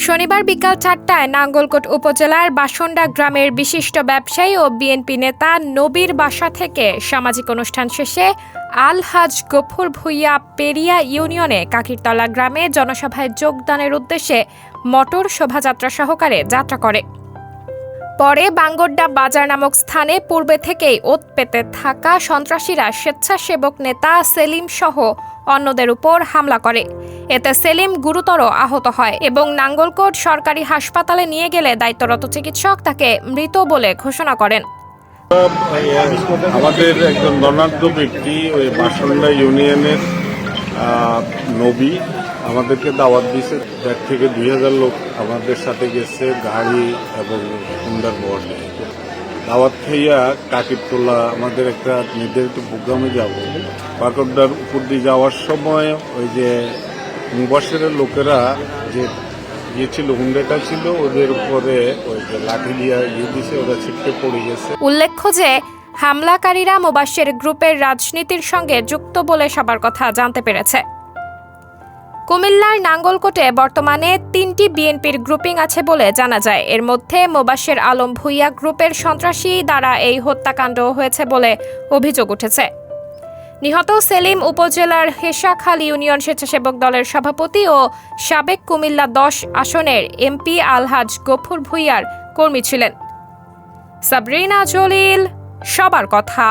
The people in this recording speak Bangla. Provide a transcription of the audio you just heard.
শনিবার বিকাল ৪টায় নাঙ্গলকোট উপজেলার বাসন্ডা গ্রামের বিশিষ্ট ব্যবসায়ী ও বিএনপি নেতা নবীর বাসা থেকে সামাজিক অনুষ্ঠান শেষে আলহাজ গফুর ভূঁইয়া পেরিয়া ইউনিয়নে কাকিরতলা গ্রামে জনসভায় যোগদানের উদ্দেশ্যে মোটর শোভাযাত্রা সহকারে যাত্রা করে। পরে বাঙ্গড্ডা বাজার নামক স্থানে পূর্বে থেকেই ওত পেতে থাকা সন্ত্রাসীরা স্বেচ্ছাসেবক নেতা সেলিম সহ অন্যদের উপর হামলা করে। এতে সেলিম গুরুতর আহত হয় এবং নাঙ্গলকোট সরকারি হাসপাতালে নিয়ে গেলে দায়িত্বরত চিকিৎসক তাকে মৃত বলে ঘোষণা করেন। আমাদের একজন ধনাঢ্য ব্যক্তি ওই বাসন্ডা ইউনিয়নের নবী আমাদেরকে দাওয়াত দিয়েছে। ১,৫০০ থেকে ২,০০০ লোক আমাদের সাথে গেছে গাড়ি এবং হুন্ডার বহরে। দাওয়াত খাইয়া কাকিরতলা আমাদের একটা নির্ধারিত প্রোগ্রামে যাব। বাকরডার উপর দিয়ে যাওয়ার সময় ওই যে মুবাসেরের লোকেরা যে ছিল হুন্ডাটা ছিল ওদের উপরে ওই যে লাঠি দিয়া দিছে, ওরা ছিটকে পড়ে গেছে। উল্লেখ্য যে হামলাকারীরা মুবাসের গ্রুপের রাজনীতির সঙ্গে যুক্ত বলে সবার কথা জানতে পেরেছে। কুমিল্লার নাঙ্গলকোটে বর্তমানে ৩টি বিএনপির গ্রুপিং আছে বলে জানা যায়। এর মধ্যে মোবাশ্বের আলম ভূঁইয়া গ্রুপের সন্ত্রাসী দ্বারা এই হত্যাকাণ্ড হয়েছে বলে অভিযোগ উঠেছে। নিহত সেলিম উপজেলার হেসাখাল ইউনিয়ন স্বেচ্ছাসেবক দলের সভাপতি ও সাবেক কুমিল্লা ১০ আসনের এমপি আলহাজ গফুর ভূঁইয়ার কর্মী ছিলেন। সাবরিনা জলিল, সবার কথা।